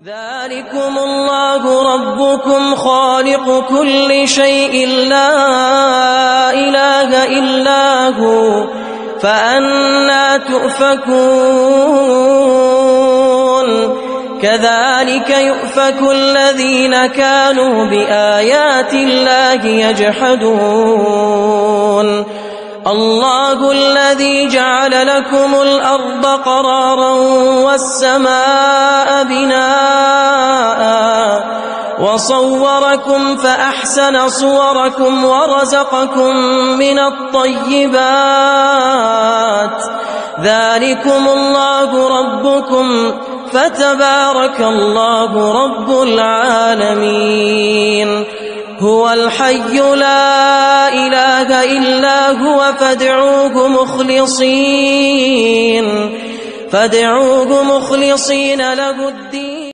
ذلكم الله ربكم خالق كل شيء لا إله إلا هو فأنى تؤفكون كذلك يؤفك الذين كانوا بآيات الله يجحدون الله الذي جعل لكم الأرض قرارا والسماء بناء وصوركم فأحسن صوركم ورزقكم من الطيبات ذلكم الله ربكم فتبارك الله رب العالمين هو الحي لا إله إلا هو فادعوه مخلصين له الدين